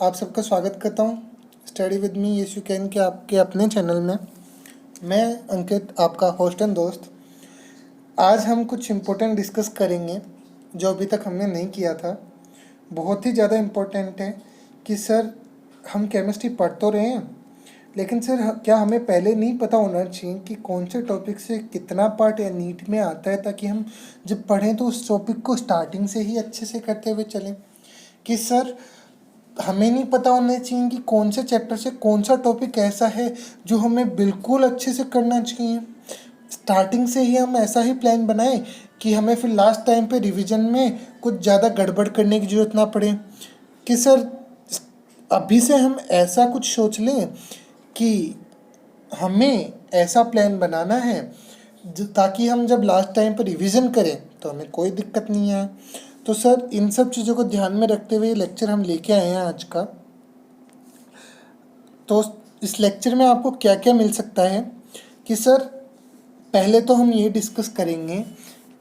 आप सबका स्वागत करता हूँ स्टडी विद मी यीशु कैन के आपके अपने चैनल में। मैं अंकित, आपका होस्ट एंड दोस्त। आज हम कुछ इम्पोर्टेंट डिस्कस करेंगे जो अभी तक हमने नहीं किया था। बहुत ही ज़्यादा इम्पोर्टेंट है कि सर हम केमिस्ट्री पढ़ तो रहे हैं, लेकिन सर क्या हमें पहले नहीं पता होना चाहिए कि कौन से टॉपिक से कितना पार्ट या नीट में आता है, ताकि हम जब पढ़ें तो उस टॉपिक को स्टार्टिंग से ही अच्छे से करते हुए चलें। कि सर हमें नहीं पता होना चाहिए कि कौन से चैप्टर से कौन सा टॉपिक ऐसा है जो हमें बिल्कुल अच्छे से करना चाहिए। स्टार्टिंग से ही हम ऐसा ही प्लान बनाएं कि हमें फिर लास्ट टाइम पे रिवीजन में कुछ ज़्यादा गड़बड़ करने की ज़रूरत ना पड़े। कि सर अभी से हम ऐसा कुछ सोच लें कि हमें ऐसा प्लान बनाना है ताकि हम जब लास्ट टाइम पर रिवीजन करें तो हमें कोई दिक्कत नहीं आए। तो सर इन सब चीज़ों को ध्यान में रखते हुए लेक्चर हम लेके आए हैं आज का। तो इस लेक्चर में आपको क्या क्या मिल सकता है कि सर पहले तो हम ये डिस्कस करेंगे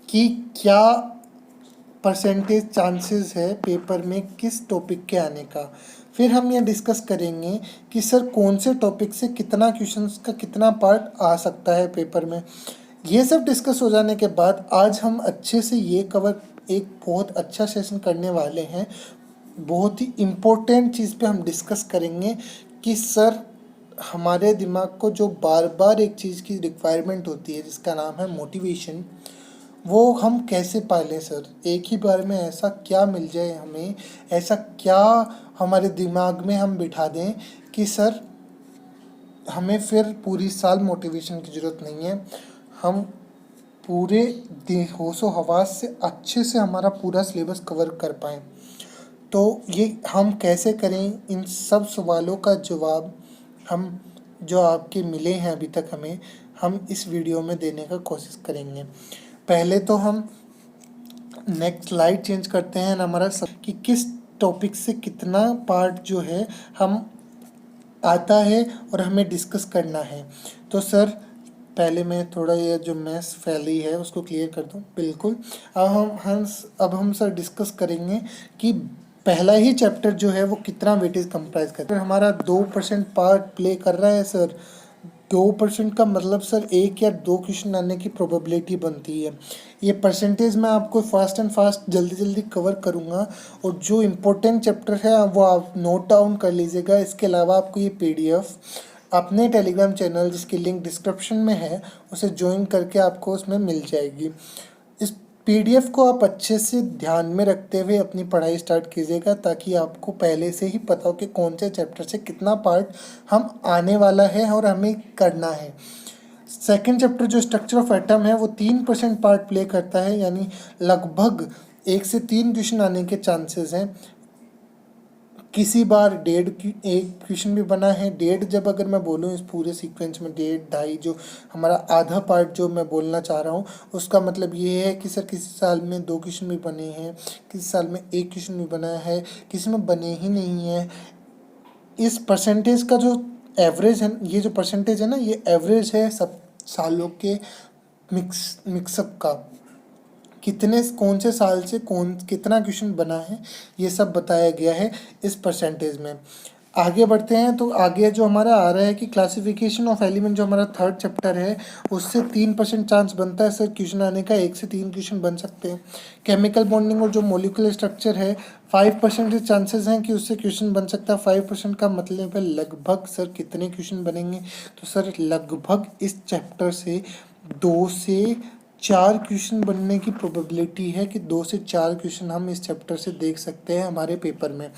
कि क्या परसेंटेज चांसेस है पेपर में किस टॉपिक के आने का। फिर हम ये डिस्कस करेंगे कि सर कौन से टॉपिक से कितना क्वेश्चंस का कितना पार्ट आ सकता है पेपर में। ये सब डिस्कस हो जाने के बाद आज हम अच्छे से ये कवर एक बहुत अच्छा सेशन करने वाले हैं। बहुत ही इम्पोर्टेंट चीज़ पे हम डिस्कस करेंगे कि सर हमारे दिमाग को जो बार बार एक चीज़ की रिक्वायरमेंट होती है जिसका नाम है मोटिवेशन, वो हम कैसे पालें। सर एक ही बार में ऐसा क्या मिल जाए हमें, ऐसा क्या हमारे दिमाग में हम बिठा दें कि सर हमें फिर पूरी साल मोटिवेशन की ज़रूरत नहीं है, हम पूरे होशो हवास से अच्छे से हमारा पूरा सिलेबस कवर कर पाएँ। तो ये हम कैसे करें, इन सब सवालों का जवाब हम जो आपके मिले हैं अभी तक हम इस वीडियो में देने का कोशिश करेंगे। पहले तो हम नेक्स्ट स्लाइड चेंज करते हैं हमारा सब कि किस टॉपिक से कितना पार्ट जो है हम आता है और हमें डिस्कस करना है। तो सर पहले मैं थोड़ा ये जो मैथ्स फैली है उसको क्लियर कर दूं। बिल्कुल। अब हम सर डिस्कस करेंगे कि पहला ही चैप्टर जो है वो कितना वेटेज कंप्राइज करता है। हमारा 2% पार्ट प्ले कर रहा है सर। 2% का मतलब सर 1 या 2 क्वेश्चन आने की प्रोबेबिलिटी बनती है। ये परसेंटेज मैं आपको फास्ट एंड फास्ट जल्दी जल्दी कवर करूँगा, और जो इम्पोर्टेंट चैप्टर है वो आप नोट डाउन कर लीजिएगा। इसके अलावा आपको ये PDF अपने टेलीग्राम चैनल जिसकी लिंक डिस्क्रिप्शन में है उसे ज्वाइन करके आपको उसमें मिल जाएगी। इस PDF को आप अच्छे से ध्यान में रखते हुए अपनी पढ़ाई स्टार्ट कीजिएगा, ताकि आपको पहले से ही पता हो कि कौन से चैप्टर से कितना पार्ट हम आने वाला है और हमें करना है। सेकंड चैप्टर जो स्ट्रक्चर ऑफ एटम है वो 3% पार्ट प्ले करता है, यानी लगभग 1 से 3 क्वेश्चन आने के चांसेस हैं। किसी बार 1.5 क्वेश्चन भी बना है। 1.5 जब अगर मैं बोलूँ इस पूरे सीक्वेंस में 1.5 जो हमारा आधा पार्ट जो मैं बोलना चाह रहा हूँ, उसका मतलब ये है कि सर किसी साल में 2 क्वेश्चन भी बने हैं, किसी साल में 1 क्वेश्चन भी बना है, किसी में बने ही नहीं है। इस परसेंटेज का जो एवरेज है, ये जो परसेंटेज है ना, ये एवरेज है सब सालों के मिक्सअप का। कितने कौन से साल से कौन कितना क्वेश्चन बना है ये सब बताया गया है इस परसेंटेज में। आगे बढ़ते हैं तो आगे जो हमारा आ रहा है कि क्लासिफिकेशन ऑफ एलिमेंट जो हमारा थर्ड चैप्टर है उससे 3% चांस बनता है सर क्वेश्चन आने का। 1 से 3 क्वेश्चन बन सकते हैं। केमिकल बॉन्डिंग और जो मोलिकुलर स्ट्रक्चर है 5% के चांसेस हैं कि उससे क्वेश्चन बन सकता है। 5% का मतलब है लगभग सर कितने क्वेश्चन बनेंगे, तो सर लगभग इस चैप्टर से 2 से 4 क्वेश्चन बनने की प्रोबेबिलिटी है कि 2 से 4 क्वेश्चन हम इस चैप्टर से देख सकते हैं हमारे पेपर में।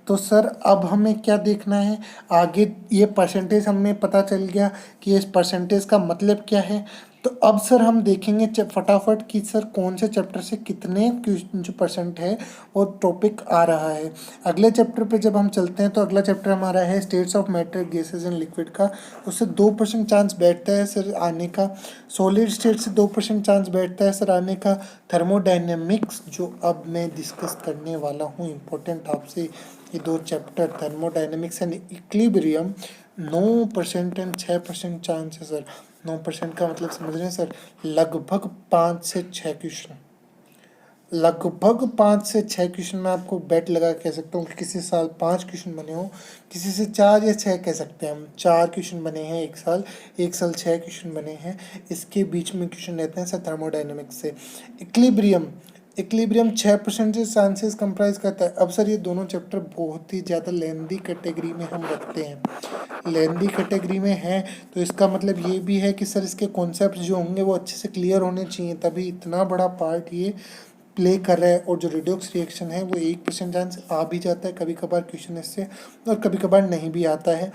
तो सर अब हमें क्या देखना है आगे, ये परसेंटेज हमें पता चल गया कि इस परसेंटेज का मतलब क्या है। तो अब सर हम देखेंगे फटाफट कि सर कौन से चैप्टर से कितने जो परसेंट है वो टॉपिक आ रहा है। अगले चैप्टर पे जब हम चलते हैं तो अगला चैप्टर हमारा है states of matter gases and liquid का। उससे 2% चांस बैठता है सर आने का। सॉलिड स्टेट से 2% चांस बैठता है सर आने का। थर्मोडायनेमिक्स जो अब मैं डिस्कस करने वाला हूँ इम्पोर्टेंट आपसे, ये 2 chapter thermodynamics and equilibrium, 9% and 6% chance है सर। 9% का मतलब समझ रहे हैं सर, लगभग 5 से 6 क्वेश्चन। लगभग 5 से 6 क्वेश्चन मैं आपको बेट लगा कह सकता हूँ कि किसी साल 5 क्वेश्चन बने हों, किसी से 4 या 6 कह सकते हैं हम। 4 क्वेश्चन बने हैं एक साल 6 क्वेश्चन बने हैं। इसके बीच में क्वेश्चन रहते हैं सर थर्मोडाइनमिक्स से। इक्विलिब्रियम, इक्विलिब्रियम 6% से चांसेस कंप्राइज करता है। अब सर ये दोनों चैप्टर बहुत ही ज़्यादा लेंदी कैटेगरी में हम रखते हैं, लेंदी कैटेगरी में है, तो इसका मतलब ये भी है कि सर इसके कॉन्सेप्ट जो होंगे वो अच्छे से क्लियर होने चाहिए, तभी इतना बड़ा पार्ट ये प्ले कर रहा है। और जो रिडॉक्स रिएक्शन है वो 1% चांस आ भी जाता है कभी कभार क्वेश्चन इससे, और कभी कभार नहीं भी आता है।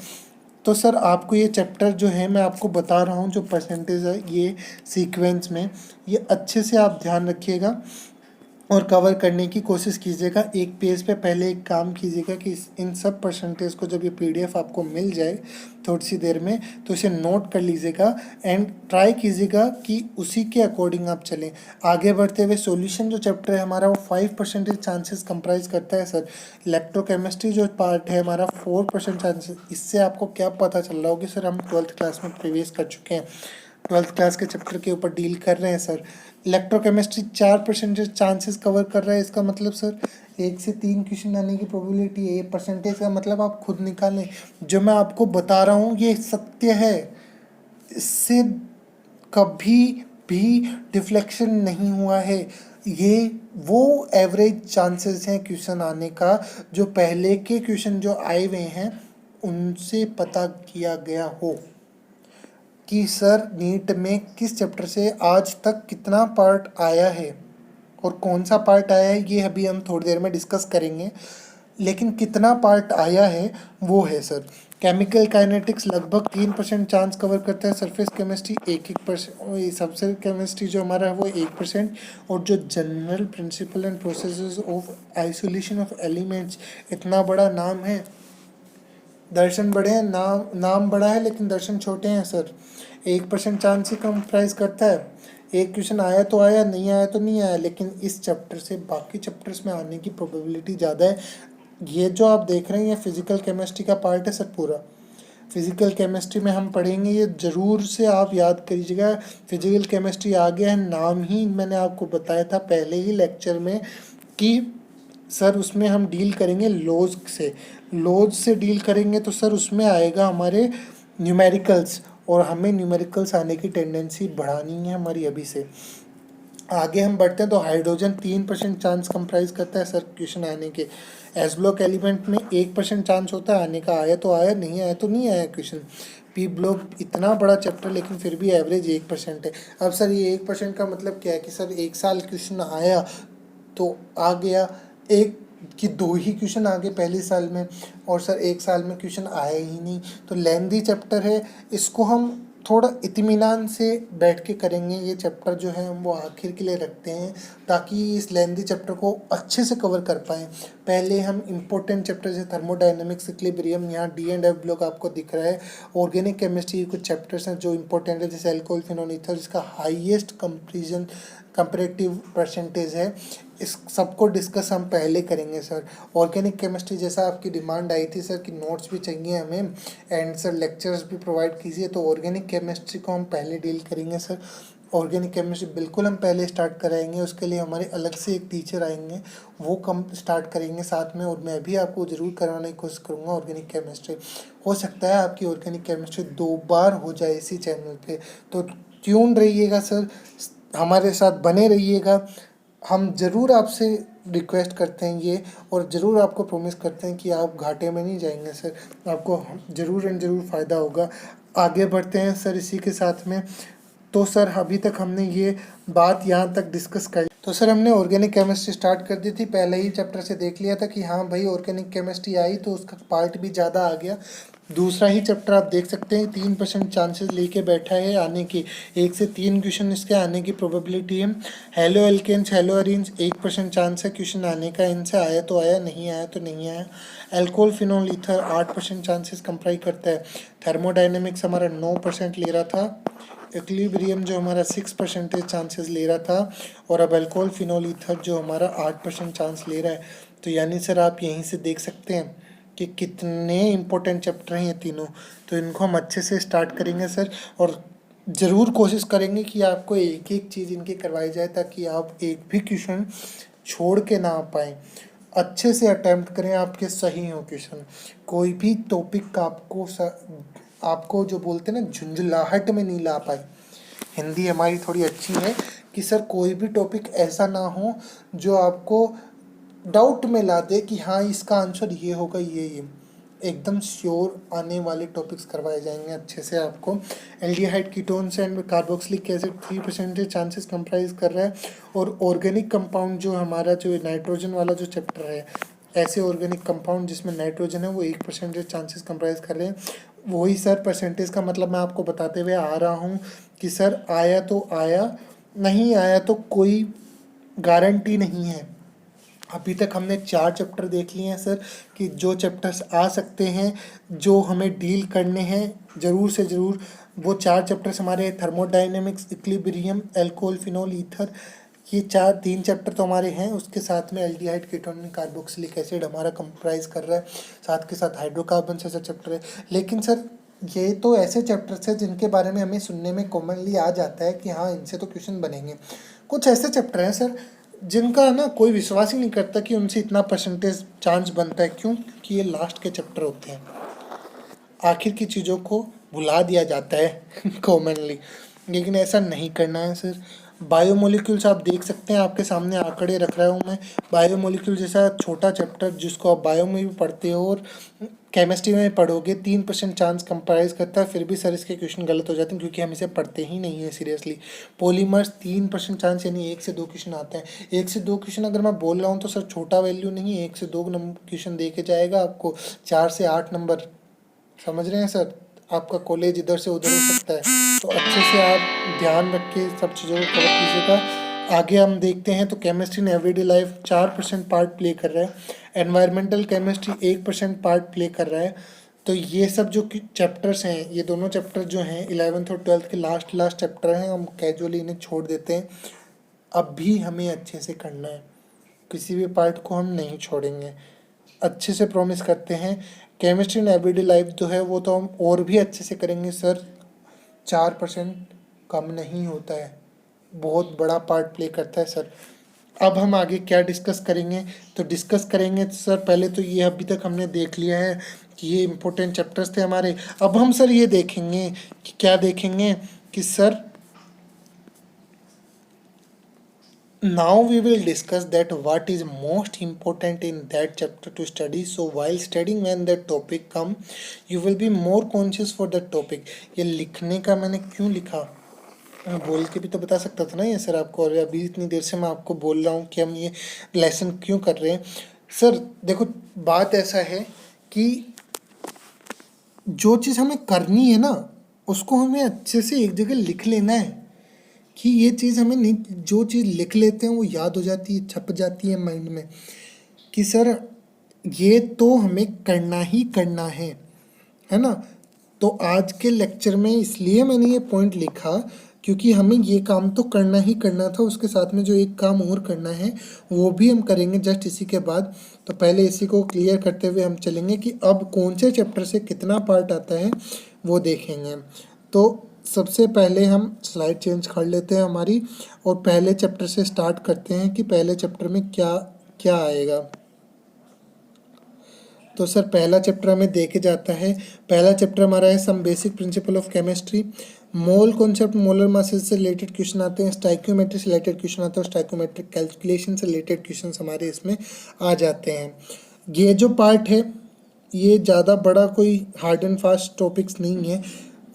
तो सर आपको ये चैप्टर जो है मैं आपको बता रहा हूँ, जो परसेंटेज है ये सीक्वेंस में, ये अच्छे से आप ध्यान रखिएगा और कवर करने की कोशिश कीजिएगा। एक पेज पे पहले एक काम कीजिएगा कि इन सब परसेंटेज को जब ये पीडीएफ आपको मिल जाए थोड़ी सी देर में, तो इसे नोट कर लीजिएगा एंड ट्राई कीजिएगा कि उसी के अकॉर्डिंग आप चलें। आगे बढ़ते हुए सॉल्यूशन जो चैप्टर है हमारा वो 5% चांसेस कंप्राइज करता है सर। इलेक्ट्रोकेमिस्ट्री जो पार्ट है हमारा 4% चांसेस। इससे आपको क्या पता चल रहा होगा सर, हम 12th क्लास में प्रवेश कर चुके हैं, 12th क्लास के चैप्टर के ऊपर डील कर रहे हैं सर। इलेक्ट्रोकेमिस्ट्री 4% चांसेस कवर कर रहा है, इसका मतलब सर 1 से 3 क्वेश्चन आने की प्रोबेबिलिटी है। ये परसेंटेज का मतलब आप खुद निकालें, जो मैं आपको बता रहा हूँ ये सत्य है, इससे कभी भी डिफ्लेक्शन नहीं हुआ है। ये वो एवरेज चांसेस हैं क्वेश्चन आने का, जो पहले के क्वेश्चन जो आए हुए हैं उनसे पता किया गया हो कि सर नीट में किस चैप्टर से आज तक कितना पार्ट आया है और कौन सा पार्ट आया है ये अभी हम थोड़ी देर में डिस्कस करेंगे, लेकिन कितना पार्ट आया है वो है सर। केमिकल काइनेटिक्स लगभग 3% चांस कवर करता है, सरफेस केमिस्ट्री 1% सबसे केमिस्ट्री जो हमारा है वो 1%, और जो general principle and processes of isolation of elements, इतना बड़ा नाम है, दर्शन बड़े हैं, नाम बड़ा है लेकिन दर्शन छोटे हैं सर। 1% चांस ही कंप्राइज करता है। एक क्वेश्चन आया तो आया, नहीं आया तो नहीं आया, लेकिन इस चैप्टर से बाकी चैप्टर्स में आने की प्रोबेबिलिटी ज़्यादा है। ये जो आप देख रहे हैं ये फिजिकल केमिस्ट्री का पार्ट है सर पूरा। फिजिकल केमिस्ट्री में हम पढ़ेंगे, ये ज़रूर से आप याद करिएगा। फिजिकल केमिस्ट्री आ गया है, नाम ही मैंने आपको बताया था पहले ही लेक्चर में कि सर उसमें हम डील करेंगे लॉज से, लॉज से डील करेंगे तो सर उसमें आएगा हमारे न्यूमेरिकल्स, और हमें न्यूमेरिकल्स आने की टेंडेंसी बढ़ानी है हमारी अभी से। आगे हम बढ़ते हैं तो हाइड्रोजन 3% चांस कंप्राइज करता है सर क्वेश्चन आने के। एस ब्लॉक एलिमेंट में 1% चांस होता है आने का, आया तो आया, नहीं आया तो नहीं आया क्वेश्चन। पी ब्लॉक इतना बड़ा चैप्टर लेकिन फिर भी एवरेज 1% है। अब सर ये 1% का मतलब क्या है कि सर एक साल क्वेश्चन आया तो आ गया, एक कि 2 ही क्वेश्चन आ गए पहले साल में, और सर एक साल में क्वेश्चन आया ही नहीं, तो लेंदी चैप्टर है। इसको हम थोड़ा इत्मीनान से बैठ के करेंगे, ये चैप्टर जो है हम वो आखिर के लिए रखते हैं ताकि इस लेंदी चैप्टर को अच्छे से कवर कर पाएँ। पहले हम इम्पोर्टेंट चैप्टर जैसे थर्मोडाइनमिक्स, इक्विलिब्रियम, यहाँ डी एंड एफ ब्लॉक आपको दिख रहा है। ऑर्गेनिक केमिस्ट्री के कुछ चैप्टर्स हैं जो इंपॉर्टेंट है, जैसे अल्कोहल फिनोल ईथर, जिसका हाईएस्ट कंपेरेटिव परसेंटेज है। इस सबको डिस्कस हम पहले करेंगे सर। ऑर्गेनिक केमिस्ट्री जैसा आपकी डिमांड आई थी सर कि नोट्स भी चाहिए हमें एंड सर लेक्चर्स भी प्रोवाइड कीजिए, तो ऑर्गेनिक केमिस्ट्री को हम पहले डील करेंगे सर। ऑर्गेनिक केमिस्ट्री बिल्कुल हम पहले स्टार्ट कराएंगे, उसके लिए हमारे अलग से एक टीचर आएंगे, वो कम स्टार्ट करेंगे साथ में, और मैं भी आपको ज़रूर करवाने की कोशिश करूँगा ऑर्गेनिक केमिस्ट्री। हो सकता है आपकी ऑर्गेनिक केमिस्ट्री 2 बार हो जाए इसी चैनल पे, तो ट्यून रहिएगा सर, हमारे साथ बने रहिएगा। हम ज़रूर आपसे रिक्वेस्ट करते हैं ये, और ज़रूर आपको प्रॉमिस करते हैं कि आप घाटे में नहीं जाएंगे सर, आपको ज़रूर एंड ज़रूर फ़ायदा होगा। आगे बढ़ते हैं सर इसी के साथ में। तो सर अभी तक हमने ये बात यहाँ तक डिस्कस कर, तो सर हमने ऑर्गेनिक केमिस्ट्री स्टार्ट कर दी थी, पहले ही चैप्टर से देख लिया था कि हाँ भाई ऑर्गेनिक केमिस्ट्री आई तो उसका पार्ट भी ज़्यादा आ गया। दूसरा ही चैप्टर आप देख सकते हैं 3% चांसेस लेके बैठा है आने की, 1 से 3 क्वेश्चन इसके आने की प्रोबेबिलिटी है। Hello alkenes, hello arenes 1% chance है क्वेश्चन आने का, इनसे आया तो आया, नहीं आया तो नहीं आया। Alcohol phenol ether 8% chances comprise करता है। थर्मोडाइनमिक्स हमारा 9% ले रहा था। इक्विलिब्रियम जो हमारा 6% चांसेस ले रहा था, और अब अल्कोहल फिनोल ईथर जो हमारा 8% चांस ले रहा है। तो यानी सर आप यहीं से देख सकते हैं कि कितने इम्पोर्टेंट चैप्टर हैं ये तीनों, तो इनको हम अच्छे से स्टार्ट करेंगे सर। और ज़रूर कोशिश करेंगे कि आपको एक एक चीज़ इनकी करवाई जाए ताकि आप एक भी क्वेश्चन छोड़ के ना आ पाएँ। अच्छे से अटेम्प्ट करें, आपके सही हो क्वेश्चन। कोई भी टॉपिक आपको जो बोलते हैं ना झुंझलाहट में नहीं ला पाए। हिंदी हमारी थोड़ी अच्छी है कि सर कोई भी टॉपिक ऐसा ना हो जो आपको डाउट में ला दे कि हाँ इसका आंसर ये होगा, ये एकदम श्योर आने वाले टॉपिक्स करवाए जाएंगे अच्छे से आपको। Aldehyde ketones and carboxylic acid 3% chances comprise कर रहा है, और ऑर्गेनिक कंपाउंड जो हमारा जो नाइट्रोजन वाला जो चैप्टर है, ऐसे ऑर्गेनिक कंपाउंड जिसमें नाइट्रोजन है वो 1% चांसेस कंप्राइज कर रहे हैं। वही सर परसेंटेज का मतलब मैं आपको बताते हुए आ रहा हूँ कि सर आया तो आया, नहीं आया तो कोई गारंटी नहीं है। अभी तक हमने 4 चैप्टर देख लिए हैं सर, कि जो चैप्टर्स आ सकते हैं, जो हमें डील करने हैं, ज़रूर से ज़रूर वो 4 चैप्टर्स हमारे thermodynamics, equilibrium, alcohol, phenol, ether, ये 3 चैप्टर तो हमारे हैं। उसके साथ में एल्डिहाइड, कीटोन, कार्बोक्सिलिक एसिड हमारा कंप्राइज कर रहा है, साथ के साथ हाइड्रोकार्बन से चैप्टर है। लेकिन सर ये तो ऐसे चैप्टर्स हैं जिनके बारे में हमें सुनने में कॉमनली आ जाता है कि हाँ इनसे तो क्वेश्चन बनेंगे। कुछ ऐसे चैप्टर हैं सर जिनका ना कोई विश्वास ही नहीं करता कि उनसे इतना परसेंटेज चांस बनता है। क्यों? क्योंकि ये लास्ट के चैप्टर होते हैं, आखिर की चीज़ों को भुला दिया जाता है कॉमनली। लेकिन ऐसा नहीं करना है सर। बायोमोलिक्यूल्स आप देख सकते हैं, आपके सामने आंकड़े रख रहा हूँ मैं। बायोमोलिक्यूल जैसा छोटा चैप्टर जिसको आप बायो में भी पढ़ते हो और केमिस्ट्री में पढ़ोगे, 3% चांस कंप्राइज करता है। फिर भी सर इसके क्वेश्चन गलत हो जाते हैं क्योंकि हम इसे पढ़ते ही नहीं है सीरियसली। पॉलीमर्स 3% चांस, यानी 1 से 2 क्वेश्चन आते हैं। 1 से 2 क्वेश्चन अगर मैं बोल रहा हूँ तो सर छोटा वैल्यू नहीं, 1 से 2 क्वेश्चन दे के जाएगा आपको 4 से 8 नंबर। समझ रहे हैं सर? आपका कॉलेज इधर से उधर हो सकता है, तो अच्छे से आप ध्यान रख के सब चीज़ों को कवर कीजिएगा। आगे हम देखते हैं तो chemistry in everyday life 4% part play कर रहा है। एनवायरमेंटल केमिस्ट्री 1% पार्ट प्ले कर रहा है। तो ये सब जो चैप्टर्स हैं, ये दोनों चैप्टर जो हैं 11th और 12th के लास्ट चैप्टर हैं, हम कैजुअली इन्हें छोड़ देते हैं। अब भी हमें अच्छे से करना है, किसी भी पार्ट को हम नहीं छोड़ेंगे, अच्छे से प्रॉमिस करते हैं। केमिस्ट्री इन एवरीडे लाइफ जो है वो तो हम और भी अच्छे से करेंगे सर। 4% कम नहीं होता है, बहुत बड़ा पार्ट प्ले करता है सर। अब हम आगे क्या डिस्कस करेंगे? तो डिस्कस करेंगे सर, पहले तो ये अभी तक हमने देख लिया है कि ये इम्पोर्टेंट चैप्टर्स थे हमारे। अब हम सर ये देखेंगे कि क्या देखेंगे कि sir now we will discuss that what is most important in that chapter to study. So while studying when that topic come, you will be more conscious for that topic. ये लिखने का मैंने क्यों लिखा, मैं बोल के भी तो बता सकता था ना ये सर आपको, और अभी इतनी देर से मैं आपको बोल रहा हूँ कि हम ये लेसन क्यों कर रहे हैं। सर देखो बात ऐसा है कि जो चीज़ हमें करनी है ना उसको हमें अच्छे से एक जगह लिख लेना है, कि ये चीज़ हमें नहीं, जो चीज़ लिख लेते हैं वो याद हो जाती है, छप जाती है माइंड में, कि सर ये तो हमें करना ही करना है ना। तो आज के लेक्चर में इसलिए मैंने ये पॉइंट लिखा क्योंकि हमें ये काम तो करना ही करना था, उसके साथ में जो एक काम और करना है वो भी हम करेंगे जस्ट इसी के बाद। तो पहले इसी को क्लियर करते हुए हम चलेंगे कि अब कौन से चैप्टर से कितना पार्ट आता है वो देखेंगे। तो सबसे पहले हम स्लाइड चेंज कर लेते हैं हमारी, और पहले चैप्टर से स्टार्ट करते हैं कि पहले चैप्टर में क्या क्या आएगा। तो सर पहला चैप्टर हमें देखे जाता है। पहला चैप्टर हमारा है some basic principle of chemistry. Mole concept, molar masses से रिलेटेड क्वेश्चन आते हैं, स्टाइक्योमेट्री से रिलेटेड क्वेश्चन आते हैं, स्टाइक्योमेट्रिक कैलकुलेशन से रिलेटेड क्वेश्चन हमारे इसमें आ जाते हैं। ये जो पार्ट है ये ज़्यादा बड़ा कोई हार्ड एंड फास्ट टॉपिक्स नहीं है,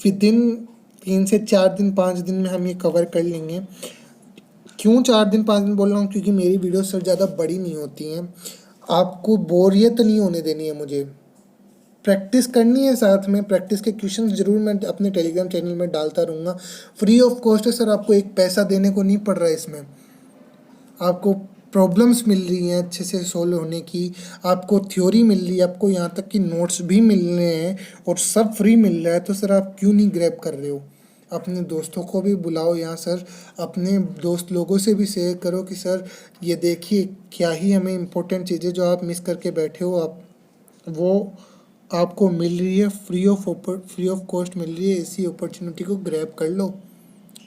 विद इन 3 से 4 दिन 5 दिन में हम ये कवर कर लेंगे। क्यों 4 दिन 5 दिन बोल रहा हूँ? क्योंकि मेरी वीडियो सर ज़्यादा बड़ी नहीं होती हैं, आपको बोरियत नहीं होने देनी है, मुझे प्रैक्टिस करनी है। साथ में प्रैक्टिस के क्वेश्चन ज़रूर मैं अपने टेलीग्राम चैनल में डालता रहूँगा, फ्री ऑफ कॉस्ट है सर, आपको एक पैसा देने को नहीं पड़ रहा है इसमें। आपको प्रॉब्लम्स मिल रही हैं अच्छे से सोल्व होने की, आपको थ्योरी मिल रही है, आपको यहाँ तक कि नोट्स भी मिल रहे हैं और सब फ्री मिल रहा है। तो सर आप क्यों नहीं ग्रैब कर रहे हो? अपने दोस्तों को भी बुलाओ यहाँ सर, अपने दोस्त लोगों से भी शेयर करो कि सर ये देखिए क्या ही हमें इम्पोर्टेंट चीज़ें जो आप मिस करके बैठे हो, आप वो आपको मिल रही है, फ्री ऑफ कॉस्ट मिल रही है, इसी अपॉर्चुनिटी को ग्रैब कर लो,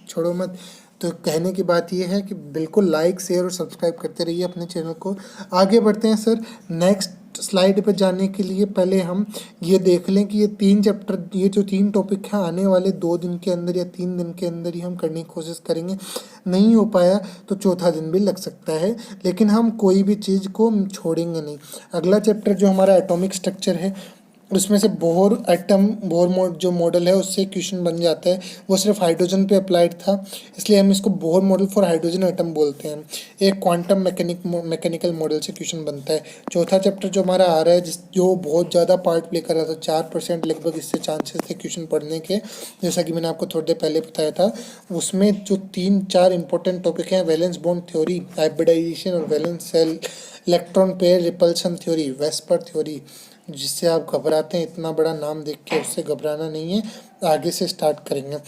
छोड़ो मत। तो कहने की बात यह है कि बिल्कुल लाइक शेयर और सब्सक्राइब करते रहिए अपने चैनल को। आगे बढ़ते हैं सर, नेक्स्ट स्लाइड पे जाने के लिए पहले हम ये देख लें कि ये 3 चैप्टर, ये जो 3 टॉपिक हैं आने वाले 2 दिन के अंदर या 3 दिन के अंदर ही हम करने की कोशिश करेंगे। नहीं हो पाया तो चौथा दिन भी लग सकता है, लेकिन हम कोई भी चीज़ को छोड़ेंगे नहीं। अगला चैप्टर जो हमारा एटॉमिक स्ट्रक्चर है, उसमें से बोहर जो मॉडल है उससे क्वेश्चन बन जाता है। वो सिर्फ हाइड्रोजन पे अप्लाइड था, इसलिए हम इसको Bohr model for hydrogen atom बोलते हैं। एक क्वांटम मैकेनिकल मॉडल से क्वेश्चन बनता है। चौथा चैप्टर जो हमारा आ रहा है, जो बहुत ज़्यादा पार्ट प्ले कर रहा था, 4% लगभग इससे चांसेस थे क्वेश्चन पढ़ने के, जैसा कि मैंने आपको थोड़ी देर पहले बताया था। उसमें जो 3-4 इंपॉर्टेंट टॉपिक हैं, वैलेंस बॉन्ड थ्योरी, हाइब्रिडाइजेशन और valence shell, electron pair repulsion theory, VSEPR theory, जिससे आप घबराते हैं, इतना बड़ा नाम देख के उससे घबराना नहीं है, आगे से स्टार्ट करेंगे।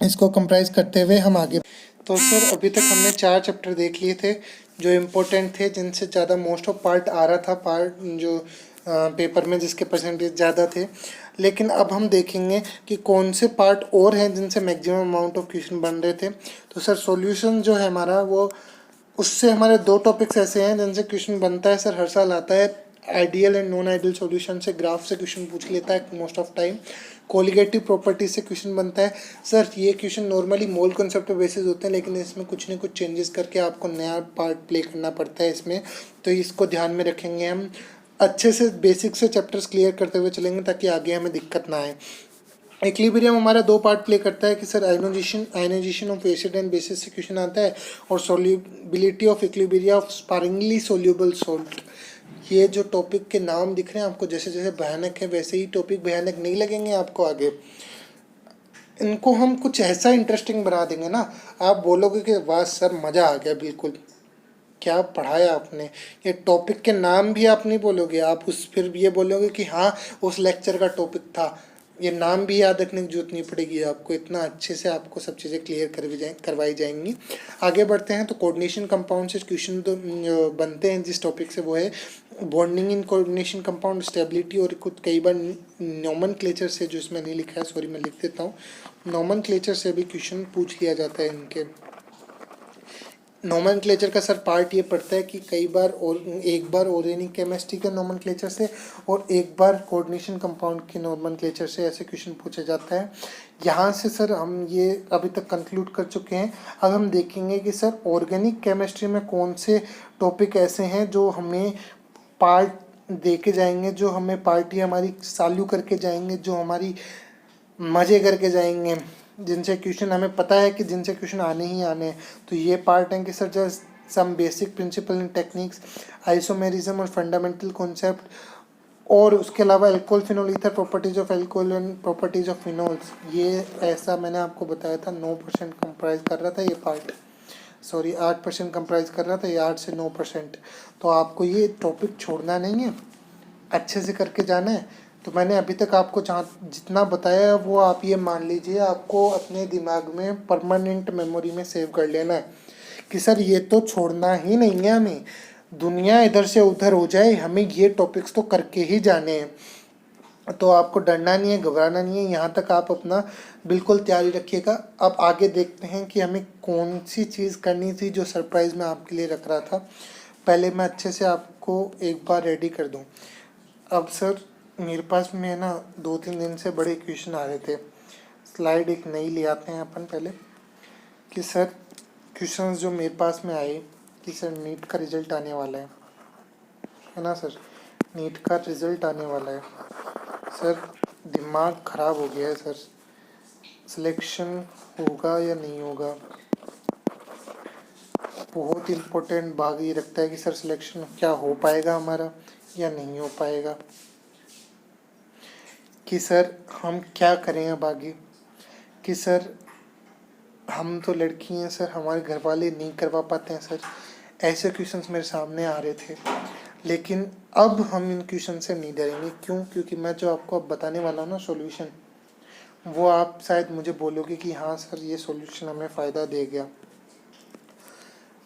इसको कंप्राइज करते हुए हम आगे, तो सर अभी तक हमने 4 चैप्टर देख लिए थे जो इम्पोर्टेंट थे, जिनसे ज़्यादा मोस्ट ऑफ पार्ट आ रहा था, पार्ट जो पेपर में जिसके परसेंटेज ज़्यादा थे। लेकिन अब हम देखेंगे कि कौन से पार्ट और हैं जिनसे मैक्सिमम अमाउंट ऑफ क्वेश्चन बन रहे थे। तो सर सॉल्यूशन जो है हमारा, वो उससे हमारे 2 टॉपिक्स ऐसे हैं जिनसे क्वेश्चन बनता है सर, हर साल आता है। Ideal and non ideal solution से, ग्राफ से क्वेश्चन पूछ लेता है most of time. Colligative properties से क्वेश्चन बनता है सर। ये क्वेश्चन नॉर्मली मोल कॉन्सेप्ट पे बेसिस होते हैं, लेकिन इसमें कुछ न कुछ चेंजेस करके आपको नया पार्ट प्ले करना पड़ता है इसमें, तो इसको ध्यान में रखेंगे हम। अच्छे से बेसिक से चैप्टर्स क्लियर करते हुए चलेंगे ताकि आगे हमें दिक्कत ना आए। इक्विलिब्रियम हमारा 2 पार्ट प्ले करता है कि sir ionization of acid and bases से क्वेश्चन आता है, और solubility of equilibria of sparingly soluble salt. ये जो टॉपिक के नाम दिख रहे हैं आपको जैसे जैसे भयानक है, वैसे ही टॉपिक भयानक नहीं लगेंगे आपको आगे। इनको हम कुछ ऐसा इंटरेस्टिंग बना देंगे ना, आप बोलोगे कि वाह सर मज़ा आ गया, बिल्कुल क्या पढ़ाया आपने। ये टॉपिक के नाम भी आप नहीं बोलोगे, आप उस फिर भी ये बोलोगे कि हाँ उस लेक्चर का टॉपिक था। ये नाम भी याद रखने की जरूरत नहीं पड़ेगी आपको, इतना अच्छे से आपको सब चीज़ें क्लियर करवाई जाएंगी। आगे बढ़ते हैं तो कोऑर्डिनेशन कंपाउंड से क्वेश्चन तो बनते हैं जिस टॉपिक से, वो है bonding in coordination compound, stability, और कुछ कई बार नोमेनक्लेचर से, जो इसमें नहीं लिखा है सॉरी मैं लिख देता हूँ, नोमेनक्लेचर से भी क्वेश्चन पूछ लिया जाता है इनके। नोमेनक्लेचर का सर पार्ट ये पड़ता है कि कई बार, और एक बार ऑर्गेनिक केमिस्ट्री के नोमेनक्लेचर से और एक बार कोऑर्डिनेशन कंपाउंड के नोमेनक्लेचर से ऐसे क्वेश्चन पूछा जाता है। यहाँ से सर हम ये अभी तक कंक्लूड कर चुके हैं। अब हम देखेंगे कि सर ऑर्गेनिक केमिस्ट्री में कौन से टॉपिक ऐसे हैं जो हमें पार्ट दे के जाएंगे, जो हमें पार्टी हमारी चालू करके जाएंगे, जो हमारी मज़े करके जाएंगे, जिनसे क्वेश्चन हमें पता है कि जिनसे क्वेश्चन आने ही आने हैं। तो ये पार्ट हैं कि sir just some basic principle and techniques, isomerism और फंडामेंटल कॉन्सेप्ट, और उसके अलावा alcohol phenol ether, properties of alcohol and properties of phenols. ये ऐसा मैंने आपको बताया था 9% कंप्राइज कर रहा था ये पार्ट, सॉरी 8% कंप्राइज कर रहा था ये, 8 से 9%। तो आपको ये टॉपिक छोड़ना नहीं है, अच्छे से करके जाना है। तो मैंने अभी तक आपको जहाँ जितना बताया है वो आप ये मान लीजिए, आपको अपने दिमाग में परमानेंट मेमोरी में सेव कर लेना है कि सर ये तो छोड़ना ही नहीं है हमें, दुनिया इधर से उधर हो जाए हमें ये टॉपिक्स तो करके ही जाने हैं। तो आपको डरना नहीं है, घबराना नहीं है, यहाँ तक आप अपना बिल्कुल तैयारी रखिएगा। अब आगे देखते हैं कि हमें कौन सी चीज़ करनी थी जो सरप्राइज़ मैं आपके लिए रख रहा था। पहले मैं अच्छे से आपको एक बार रेडी कर दूँ। अब सर मेरे पास में ना 2-3 दिन से बड़े क्वेश्चन आ रहे थे, स्लाइड एक नई ले आते हैं अपन पहले, कि सर क्वेश्चंस जो मेरे पास में आए कि सर नीट का रिज़ल्ट आने वाला है ना सर, नीट का रिज़ल्ट आने वाला है सर, दिमाग ख़राब हो गया है सर, सिलेक्शन होगा या नहीं होगा। बहुत इम्पोर्टेंट भाग ये रखता है कि सर सिलेक्शन क्या हो पाएगा हमारा या नहीं हो पाएगा, कि सर हम क्या करें अब आगे, कि सर हम तो लड़की हैं सर, हमारे घर वाले नहीं करवा पाते हैं सर। ऐसे क्वेश्चंस मेरे सामने आ रहे थे, लेकिन अब हम इन क्वेश्चन से नहीं डरेंगे। क्यों? क्योंकि मैं जो आपको अब बताने वाला हूँ ना सॉल्यूशन, वो आप शायद मुझे बोलोगे कि हाँ सर ये सॉल्यूशन हमें फ़ायदा दे गया।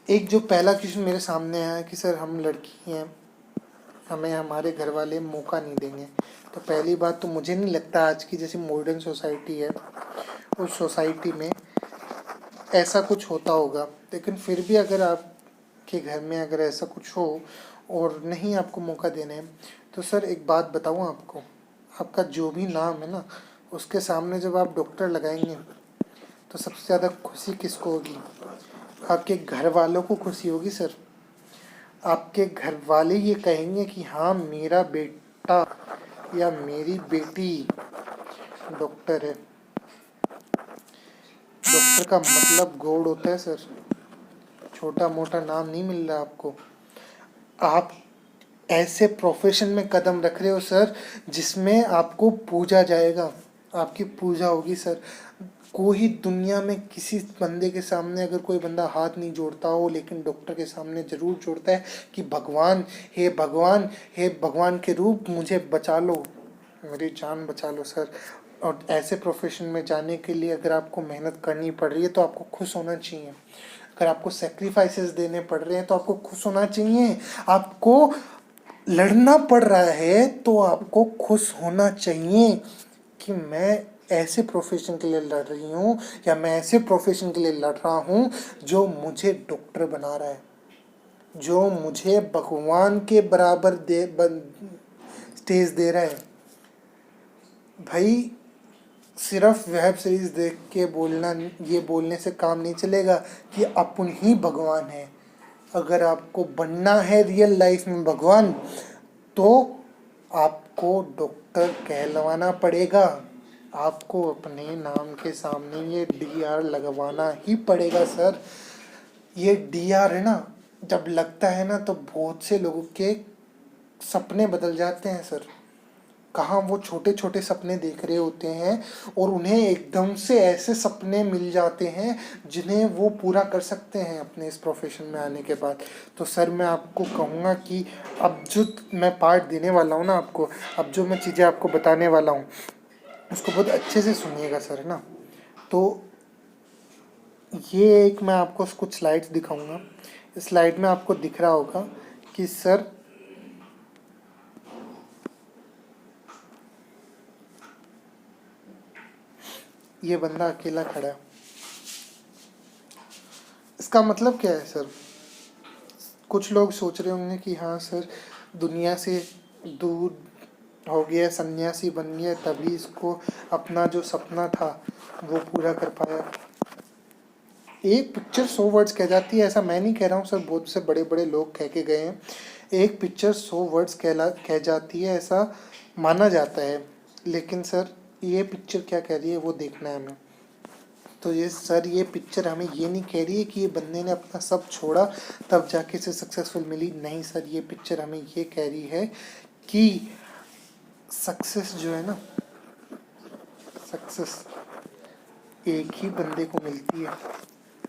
एक जो पहला क्वेश्चन मेरे सामने आया कि सर हम लड़की हैं, हमें हमारे घर वाले मौका नहीं देंगे, तो पहली बात तो मुझे नहीं लगता आज की जैसी मॉडर्न सोसाइटी है उस सोसाइटी में ऐसा कुछ होता होगा, लेकिन फिर भी अगर आपके घर में अगर ऐसा कुछ हो और नहीं आपको मौका देना है, तो सर एक बात बताऊँ आपको, आपका जो भी नाम है ना उसके सामने जब आप डॉक्टर लगाएंगे तो सबसे ज़्यादा खुशी किसको होगी? आपके घर वालों को खुशी होगी सर। आपके घर वाले ये कहेंगे कि हाँ मेरा बेटा या मेरी बेटी डॉक्टर है। डॉक्टर का मतलब गॉड होता है सर, छोटा मोटा नाम नहीं मिल रहा आपको। आप ऐसे प्रोफेशन में कदम रख रहे हो सर जिसमें आपको पूजा जाएगा, आपकी पूजा होगी सर। कोई दुनिया में किसी बंदे के सामने अगर कोई बंदा हाथ नहीं जोड़ता हो, लेकिन डॉक्टर के सामने जरूर जोड़ता है कि भगवान, हे भगवान, हे भगवान के रूप मुझे बचा लो, मेरी जान बचा लो सर। और ऐसे प्रोफेशन में जाने के लिए अगर आपको मेहनत करनी पड़ रही है तो आपको खुश होना चाहिए। अगर आपको सेक्रीफाइसेस देने पड़ रहे हैं तो आपको खुश होना चाहिए। आपको लड़ना पड़ रहा है तो आपको खुश होना चाहिए कि मैं ऐसे प्रोफेशन के लिए लड़ रही हूँ या मैं ऐसे प्रोफेशन के लिए लड़ रहा हूँ जो मुझे डॉक्टर बना रहा है, जो मुझे भगवान के बराबर स्टेज दे रहा है। भाई सिर्फ वेब सीरीज देख के बोलना, ये बोलने से काम नहीं चलेगा कि अपन ही भगवान है। अगर आपको बनना है रियल लाइफ में भगवान तो आपको डॉक्टर कहलवाना पड़ेगा, आपको अपने नाम के सामने ये DR लगवाना ही पड़ेगा सर। ये DR है ना, जब लगता है ना तो बहुत से लोगों के सपने बदल जाते हैं सर। कहाँ वो छोटे छोटे सपने देख रहे होते हैं और उन्हें एकदम से ऐसे सपने मिल जाते हैं जिन्हें वो पूरा कर सकते हैं अपने इस प्रोफेशन में आने के बाद। तो सर मैं आपको कहूँगा कि अब जो मैं पार्ट देने वाला हूँ ना आपको, अब जो मैं चीज़ें आपको बताने वाला हूँ उसको बहुत अच्छे से सुनिएगा सर, है ना। तो ये एक मैं आपको कुछ स्लाइड्स दिखाऊंगा। इस स्लाइड में आपको दिख रहा होगा कि सर ये बंदा अकेला खड़ा है, इसका मतलब क्या है सर? कुछ लोग सोच रहे होंगे कि हाँ सर दुनिया से दूर हो गया, सन्यासी बन गया, तभी इसको अपना जो सपना था वो पूरा कर पाया। एक पिक्चर 100 वर्ड्स कह जाती है, ऐसा मैं नहीं कह रहा हूँ सर, बहुत से बड़े बड़े लोग कह के गए हैं। एक पिक्चर 100 वर्ड्स कह जाती है ऐसा माना जाता है, लेकिन सर ये पिक्चर क्या कह रही है वो देखना है हमें। तो ये सर ये पिक्चर हमें ये नहीं कह रही है कि ये बंदे ने अपना सब छोड़ा तब जाके इसे सक्सेसफुल मिली, नहीं सर, ये पिक्चर हमें ये कह रही है कि सक्सेस जो है ना, सक्सेस एक ही बंदे को मिलती है,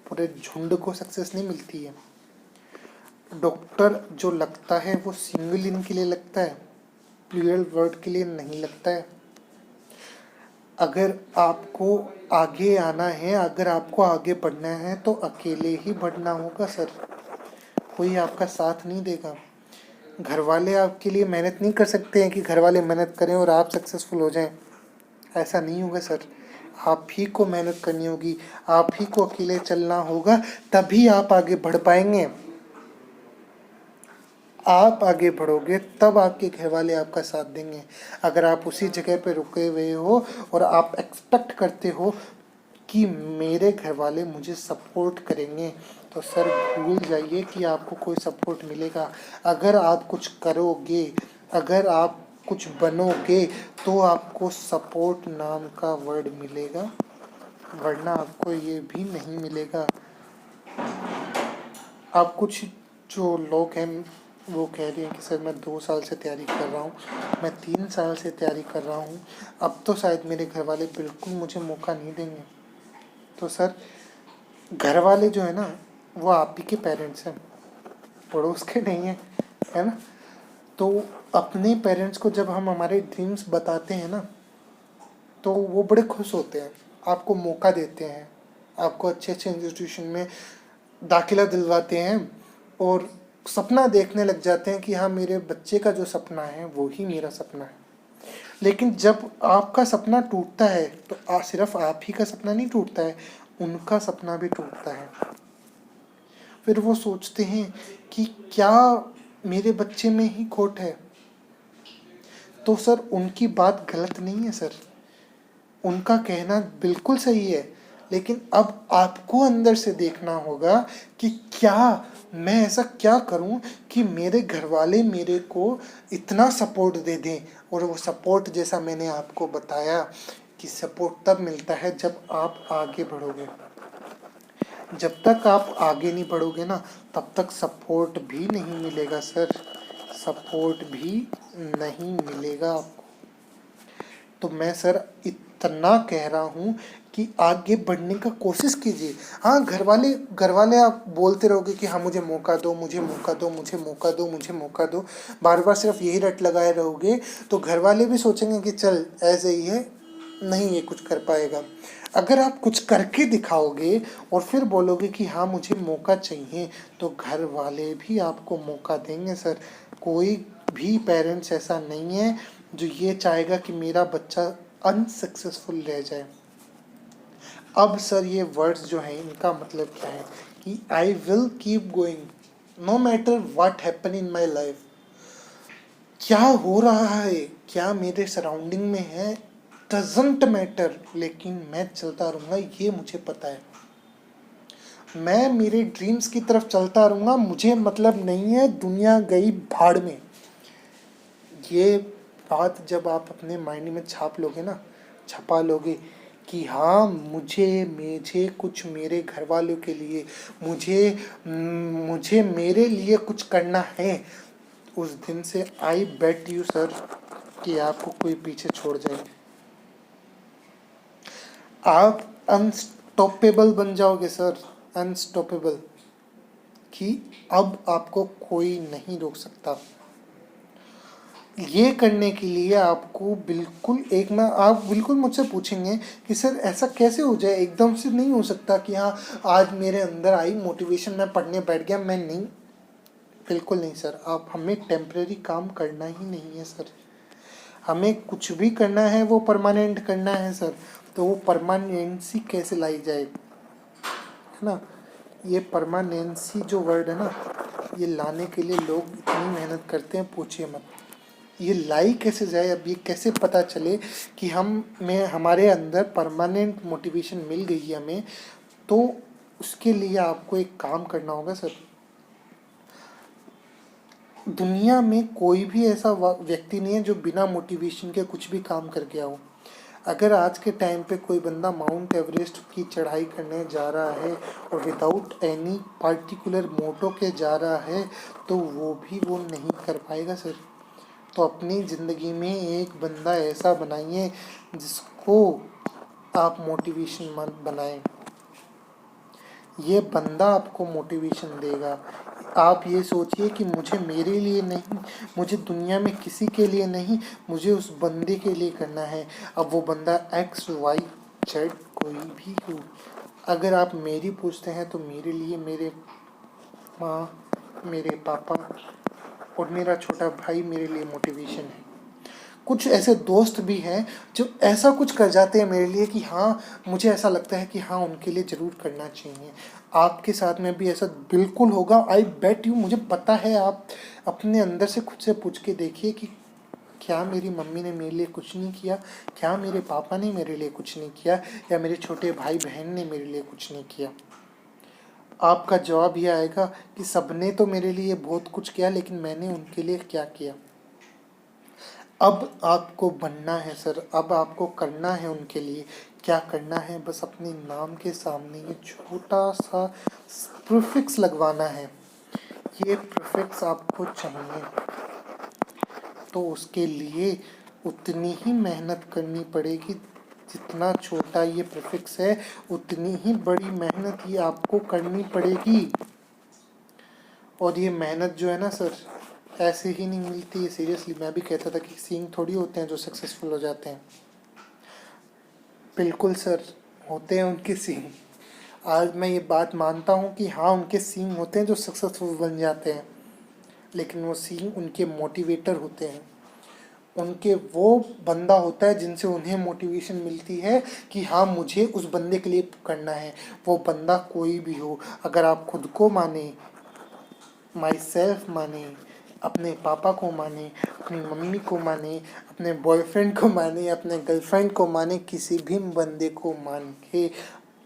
पूरे झुंड को सक्सेस नहीं मिलती है। डॉक्टर जो लगता है वो सिंगल इन के लिए लगता है, प्लूरल वर्ड के लिए नहीं लगता है। अगर आपको आगे आना है, अगर आपको आगे बढ़ना है तो अकेले ही बढ़ना होगा सर, कोई आपका साथ नहीं देगा। घर वाले आपके लिए मेहनत नहीं कर सकते हैं कि घर वाले मेहनत करें और आप सक्सेसफुल हो जाएं, ऐसा नहीं होगा सर। आप ही को मेहनत करनी होगी, आप ही को अकेले चलना होगा, तभी आप आगे बढ़ पाएंगे। आप आगे बढ़ोगे तब आपके घर वाले आपका साथ देंगे। अगर आप उसी जगह पे रुके हुए हो और आप एक्सपेक्ट करते हो कि मेरे घर वाले मुझे सपोर्ट करेंगे, तो सर भूल जाइए कि आपको कोई सपोर्ट मिलेगा। अगर आप कुछ करोगे, अगर आप कुछ बनोगे तो आपको सपोर्ट नाम का वर्ड मिलेगा, वरना आपको ये भी नहीं मिलेगा। आप कुछ जो लोग हैं वो कह रहे हैं कि सर मैं 2 साल से तैयारी कर रहा हूँ, मैं 3 साल से तैयारी कर रहा हूँ, अब तो शायद मेरे घर वाले बिल्कुल मुझे मौका नहीं देंगे। तो सर घर वाले जो है ना वो आप ही के पेरेंट्स हैं, पड़ोस के नहीं हैं, है ना। तो अपने पेरेंट्स को जब हम हमारे ड्रीम्स बताते हैं ना तो वो बड़े खुश होते हैं, आपको मौका देते हैं, आपको अच्छे अच्छे इंस्टीट्यूशन में दाखिला दिलवाते हैं और सपना देखने लग जाते हैं कि हाँ मेरे बच्चे का जो सपना है वो ही मेरा सपना है। लेकिन जब आपका सपना टूटता है तो सिर्फ आप ही का सपना नहीं टूटता है, उनका सपना भी टूटता है। फिर वो सोचते हैं कि क्या मेरे बच्चे में ही खोट है। तो सर उनकी बात गलत नहीं है सर, उनका कहना बिल्कुल सही है, लेकिन अब आपको अंदर से देखना होगा कि क्या मैं ऐसा क्या करूं कि मेरे घर वाले मेरे को इतना सपोर्ट दे दें। और वो सपोर्ट जैसा मैंने आपको बताया कि सपोर्ट तब मिलता है जब आप आगे बढ़ोगे। जब तक आप आगे नहीं बढ़ोगे ना, तब तक सपोर्ट भी नहीं मिलेगा सर, सपोर्ट भी नहीं मिलेगा आपको। तो मैं सर इतना कह रहा हूँ कि आगे बढ़ने का कोशिश कीजिए। हाँ, घर वाले आप बोलते रहोगे कि हाँ मुझे मौका दो, मुझे मौका दो, मुझे मौका दो, मुझे मौका दो, बार बार सिर्फ यही रट लगाए रहोगे तो घर वाले भी सोचेंगे कि चल ऐसे ही है, नहीं ये कुछ कर पाएगा। अगर आप कुछ करके दिखाओगे और फिर बोलोगे कि हाँ मुझे मौका चाहिए, तो घर वाले भी आपको मौका देंगे सर। कोई भी पेरेंट्स ऐसा नहीं है जो ये चाहेगा कि मेरा बच्चा अनसक्सेसफुल रह जाए। अब सर ये वर्ड्स जो हैं इनका मतलब क्या है कि I will keep going no matter what happen in my life. क्या हो रहा है, क्या मेरे सराउंडिंग में है, डजंट मैटर, लेकिन मैं चलता रहूँगा, ये मुझे पता है। मैं मेरे ड्रीम्स की तरफ चलता रहूँगा, मुझे मतलब नहीं है दुनिया गई भाड़ में। ये बात जब आप अपने माइंड में छाप लोगे ना, छपा लोगे कि हाँ मुझे कुछ मेरे घर वालों के लिए, मुझे मेरे लिए कुछ करना है, उस दिन से आई बेट यू सर कि आपको कोई पीछे छोड़ जाए। आप अनस्टॉपेबल बन जाओगे सर, अनस्टॉपेबल, कि अब आपको कोई नहीं रोक सकता। ये करने के लिए आपको बिल्कुल आप बिल्कुल मुझसे पूछेंगे कि सर ऐसा कैसे हो जाए, एकदम से नहीं हो सकता कि हाँ आज मेरे अंदर आई मोटिवेशन, मैं पढ़ने बैठ गया। मैं नहीं, बिल्कुल नहीं सर। आप हमें टेम्परेरी काम करना ही नहीं है सर, हमें कुछ भी करना है वो परमानेंट करना है सर। तो वो परमानेंसी कैसे लाई जाए, है ना। ये परमानेंसी जो वर्ड है ना, ये लाने के लिए लोग इतनी मेहनत करते हैं पूछिए मत। ये लाई कैसे जाए, अब ये कैसे पता चले कि हमारे अंदर परमानेंट मोटिवेशन मिल गई है हमें। तो उसके लिए आपको एक काम करना होगा सर। दुनिया में कोई भी ऐसा व्यक्ति नहीं है जो बिना मोटिवेशन के कुछ भी काम कर गया हो। अगर आज के टाइम पे कोई बंदा माउंट एवरेस्ट की चढ़ाई करने जा रहा है और विदाउट एनी पार्टिकुलर मोटो के जा रहा है, तो वो नहीं कर पाएगा सर। तो अपनी ज़िंदगी में एक बंदा ऐसा बनाइए जिसको आप मोटिवेशन मत बनाएं। ये बंदा आपको मोटिवेशन देगा। आप ये सोचिए कि मुझे मेरे लिए नहीं, मुझे दुनिया में किसी के लिए नहीं, मुझे उस बंदे के लिए करना है। अब वो बंदा XYZ कोई भी हो। अगर आप मेरी पूछते हैं तो मेरे लिए मेरे माँ, मेरे पापा और मेरा छोटा भाई मेरे लिए मोटिवेशन है। कुछ ऐसे दोस्त भी हैं जो ऐसा कुछ कर जाते हैं मेरे लिए कि हाँ मुझे ऐसा लगता है कि हाँ उनके लिए ज़रूर करना चाहिए। आपके साथ में भी ऐसा बिल्कुल होगा, आई बेट यू। मुझे पता है, आप अपने अंदर से खुद से पूछ के देखिए कि क्या मेरी मम्मी ने मेरे लिए कुछ नहीं किया, क्या मेरे पापा ने मेरे लिए कुछ नहीं किया, या मेरे छोटे भाई बहन ने मेरे लिए कुछ नहीं किया। आपका जवाब ये आएगा कि सबने तो मेरे लिए बहुत कुछ किया, लेकिन मैंने उनके लिए क्या किया। अब आपको बनना है सर, अब आपको करना है उनके लिए। क्या करना है, बस अपने नाम के सामने ये छोटा सा प्रीफिक्स लगवाना है। ये प्रीफिक्स आपको चाहिए, तो उसके लिए उतनी ही मेहनत करनी पड़ेगी। जितना छोटा ये प्रीफिक्स है, उतनी ही बड़ी मेहनत ये आपको करनी पड़ेगी। और ये मेहनत जो है ना सर, ऐसे ही नहीं मिलती है। सीरियसली, मैं भी कहता था कि सींग थोड़ी होते हैं जो सक्सेसफुल हो जाते हैं। बिल्कुल सर, होते हैं उनके सींग। आज मैं ये बात मानता हूँ कि हाँ उनके सींग होते हैं जो सक्सेसफुल बन जाते हैं, लेकिन वो सींग उनके मोटिवेटर होते हैं। उनके वो बंदा होता है जिनसे उन्हें मोटिवेशन मिलती है कि हाँ मुझे उस बंदे के लिए करना है। वो बंदा कोई भी हो, अगर आप खुद को माने, माई सेल्फ माने, अपने पापा को माने, अपनी मम्मी को माने, अपने बॉयफ्रेंड को माने, अपने गर्लफ्रेंड को माने, किसी भी बंदे को मान के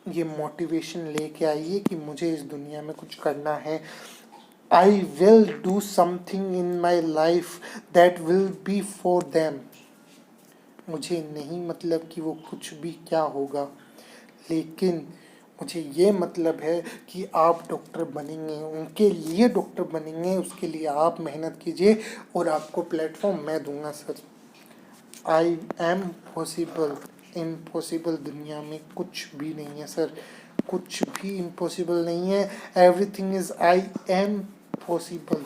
ये मोटिवेशन लेके आइए कि मुझे इस दुनिया में कुछ करना है। I will do something in my life that will be for them. मुझे नहीं मतलब कि वो कुछ भी क्या होगा, लेकिन मुझे ये मतलब है कि आप डॉक्टर बनेंगे, उनके लिए डॉक्टर बनेंगे, उसके लिए आप मेहनत कीजिए और आपको प्लेटफॉर्म मैं दूंगा sir. I am possible. Impossible दुनिया में कुछ भी नहीं है सर, कुछ भी इम्पॉसिबल नहीं है। Everything is I am possible.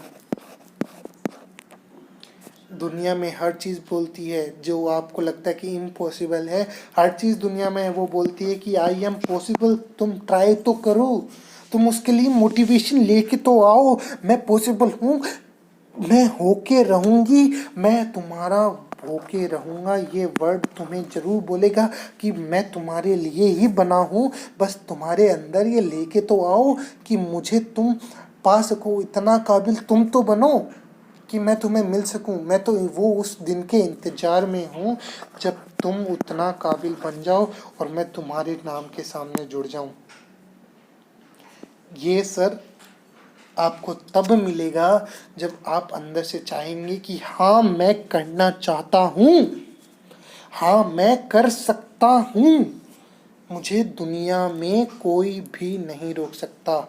दुनिया में हर चीज़ बोलती है, जो आपको लगता है कि इम्पॉसिबल है, हर चीज़ दुनिया में वो बोलती है कि आई एम पॉसिबल। तुम ट्राई तो करो, तुम उसके लिए मोटिवेशन लेके तो आओ। मैं पॉसिबल हूँ, मैं होके रहूँगी, मैं तुम्हारा होके रहूँगा, ये वर्ड तुम्हें जरूर बोलेगा कि मैं तुम्हारे लिए ही बना हूँ। बस तुम्हारे अंदर ये लेके तो आओ कि मुझे तुम पा सको, इतना काबिल तुम तो बनो कि मैं तुम्हें मिल सकूं। मैं तो वो उस दिन के इंतजार में हूँ जब तुम उतना काबिल बन जाओ और मैं तुम्हारे नाम के सामने जुड़ जाऊं। ये सर आपको तब मिलेगा जब आप अंदर से चाहेंगे कि हाँ मैं करना चाहता हूँ, हाँ मैं कर सकता हूँ, मुझे दुनिया में कोई भी नहीं रोक सकता।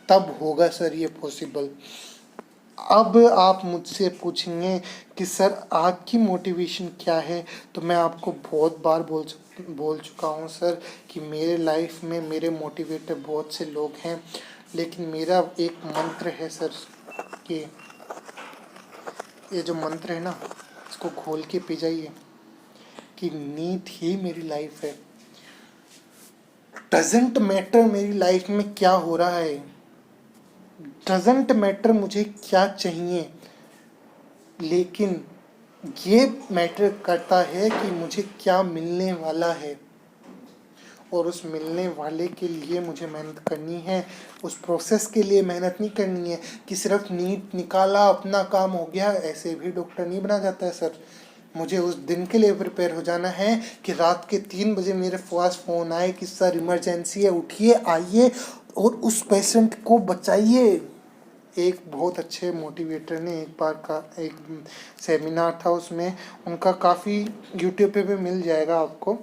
तब होगा सर ये पॉसिबल। अब आप मुझसे पूछेंगे कि सर आपकी मोटिवेशन क्या है, तो मैं आपको बहुत बार बोल चुका हूँ सर कि मेरे लाइफ में मेरे मोटिवेटर बहुत से लोग हैं, लेकिन मेरा एक मंत्र है सर कि ये जो मंत्र है ना, इसको खोल के पी जाइए कि नीट ही मेरी लाइफ है। डजेंट मैटर मेरी लाइफ में क्या हो रहा है, डजेंट मैटर मुझे क्या चाहिए, लेकिन ये मैटर करता है कि मुझे क्या मिलने वाला है। और उस मिलने वाले के लिए मुझे मेहनत करनी है, उस प्रोसेस के लिए मेहनत नहीं करनी है कि सिर्फ नीट निकाला अपना काम हो गया। ऐसे भी डॉक्टर नहीं बना जाता है सर। मुझे उस दिन के लिए प्रिपेयर हो जाना है कि रात के 3 बजे मेरे पास फ़ोन आए कि सर इमरजेंसी है, उठिए आइए और उस पेशेंट को बचाइए। एक बहुत अच्छे मोटिवेटर ने एक बार का एक सेमिनार था, उसमें उनका काफ़ी यूट्यूब पे भी मिल जाएगा आपको।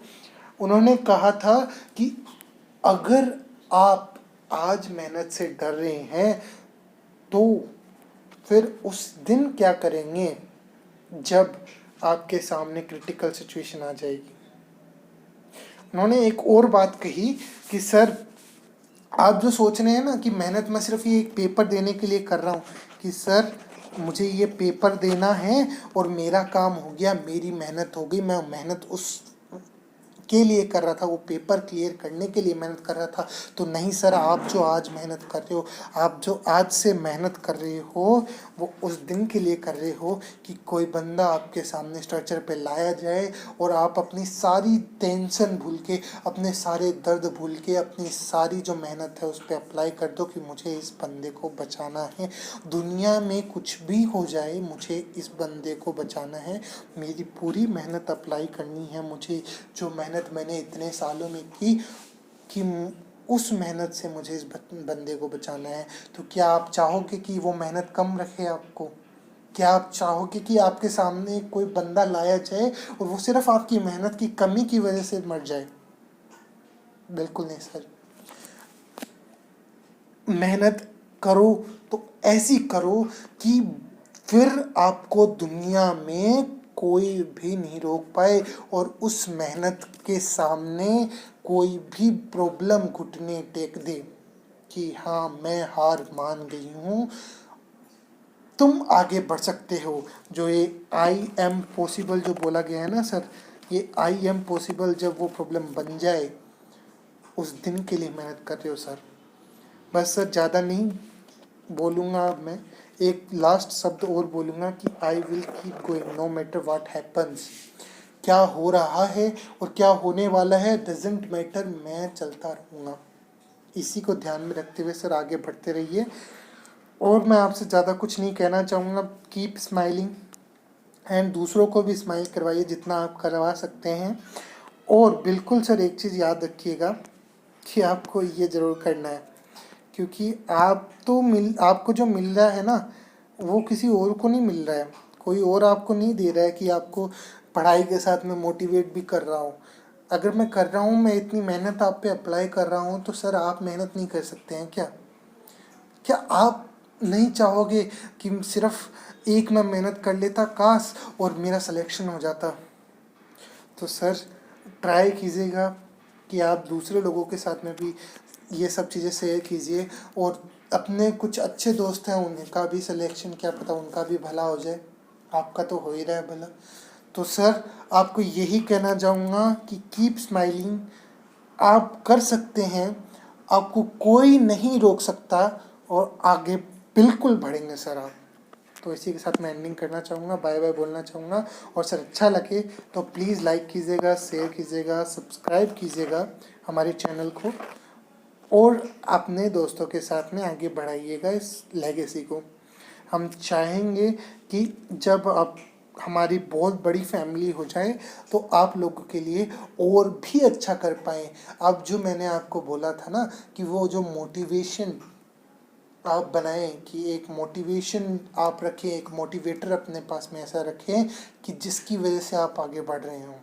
उन्होंने कहा था कि अगर आप आज मेहनत से डर रहे हैं तो फिर उस दिन क्या करेंगे जब आपके सामने क्रिटिकल सिचुएशन आ जाएगी। उन्होंने एक और बात कही कि सर आप जो सोच रहे हैं ना कि मेहनत मैं सिर्फ ये एक पेपर देने के लिए कर रहा हूँ, कि सर मुझे ये पेपर देना है और मेरा काम हो गया, मेरी मेहनत हो गई, मैं मेहनत उस के लिए कर रहा था, वो पेपर क्लियर करने के लिए मेहनत कर रहा था। तो नहीं सर, आप जो आज मेहनत कर रहे हो, आप जो आज से मेहनत कर रहे हो, वो उस दिन के लिए कर रहे हो कि कोई बंदा आपके सामने स्ट्रक्चर पे लाया जाए और आप अपनी सारी टेंशन भूल के, अपने सारे दर्द भूल के, अपनी सारी जो मेहनत है उस पर अप्लाई कर दो कि मुझे इस बंदे को बचाना है। दुनिया में कुछ भी हो जाए, मुझे इस बंदे को बचाना है, मेरी पूरी मेहनत अप्लाई करनी है। मुझे जो मेहनत मैंने इतने सालों में की कि उस मेहनत से मुझे इस बंदे को बचाना है। तो क्या आप चाहोगे कि वो मेहनत कम रखे आपको? क्या आप चाहोगे कि आपके सामने कोई बंदा लाया जाए और वो सिर्फ आपकी मेहनत की कमी की वजह से मर जाए? बिल्कुल नहीं सर। मेहनत करो तो ऐसी करो कि फिर आपको दुनिया में कोई भी नहीं रोक पाए और उस मेहनत के सामने कोई भी प्रॉब्लम घुटने टेक दे कि हाँ मैं हार मान गई हूँ। तुम आगे बढ़ सकते हो। जो ये आई एम पॉसिबल जो बोला गया है ना सर, ये आई एम पॉसिबल जब वो प्रॉब्लम बन जाए, उस दिन के लिए मेहनत कर रहे हो सर। बस सर ज़्यादा नहीं बोलूँगा अब मैं, एक लास्ट शब्द और बोलूँगा कि I will keep going no matter what happens. क्या हो रहा है और क्या होने वाला है डजेंट मैटर, मैं चलता रहूँगा। इसी को ध्यान में रखते हुए सर आगे बढ़ते रहिए। और मैं आपसे ज़्यादा कुछ नहीं कहना चाहूँगा। कीप स्माइलिंग एंड दूसरों को भी स्माइल करवाइए जितना आप करवा सकते हैं। और बिल्कुल सर एक चीज़ याद रखिएगा कि आपको ये ज़रूर करना है, क्योंकि आपको जो मिल रहा है ना वो किसी और को नहीं मिल रहा है। कोई और आपको नहीं दे रहा है कि आपको पढ़ाई के साथ में मोटिवेट भी कर रहा हूँ। अगर मैं कर रहा हूँ, मैं इतनी मेहनत आप पे अप्लाई कर रहा हूँ, तो सर आप मेहनत नहीं कर सकते हैं क्या? क्या आप नहीं चाहोगे कि सिर्फ एक मैं मेहनत कर लेता काश और मेरा सिलेक्शन हो जाता? तो सर ट्राई कीजिएगा कि आप दूसरे लोगों के साथ में भी ये सब चीज़ें शेयर कीजिए, और अपने कुछ अच्छे दोस्त हैं उनका भी सिलेक्शन, क्या पता उनका भी भला हो जाए, आपका तो हो ही रहा है भला। तो सर आपको यही कहना चाहूँगा कि कीप स्माइलिंग, आप कर सकते हैं, आपको कोई नहीं रोक सकता, और आगे बिल्कुल बढ़ेंगे सर आप। तो इसी के साथ मैं एंडिंग करना चाहूँगा, बाय बाय बोलना चाहूँगा। और सर अच्छा लगे तो प्लीज़ लाइक कीजिएगा, शेयर कीजिएगा, सब्सक्राइब कीजिएगा हमारे चैनल को, और अपने दोस्तों के साथ में आगे बढ़ाइएगा इस लेगेसी को। हम चाहेंगे कि जब आप हमारी बहुत बड़ी फैमिली हो जाए तो आप लोगों के लिए और भी अच्छा कर पाएँ। अब जो मैंने आपको बोला था ना कि वो जो मोटिवेशन आप बनाएं, कि एक मोटिवेशन आप रखें, एक मोटिवेटर अपने पास में ऐसा रखें कि जिसकी वजह से आप आगे बढ़ रहे हों।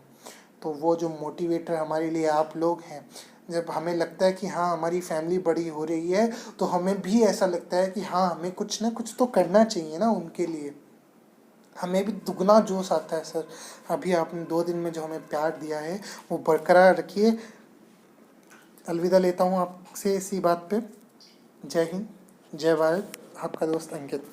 तो वो जो मोटिवेटर हमारे लिए आप लोग हैं। जब हमें लगता है कि हाँ हमारी फैमिली बड़ी हो रही है, तो हमें भी ऐसा लगता है कि हाँ हमें कुछ ना कुछ तो करना चाहिए ना उनके लिए। हमें भी दुगना जोश आता है सर। अभी आपने 2 दिन में जो हमें प्यार दिया है वो बरकरार रखिए। अलविदा लेता हूँ आपसे इसी बात पे। जय हिंद, जय भारत, आपका दोस्त अंकित।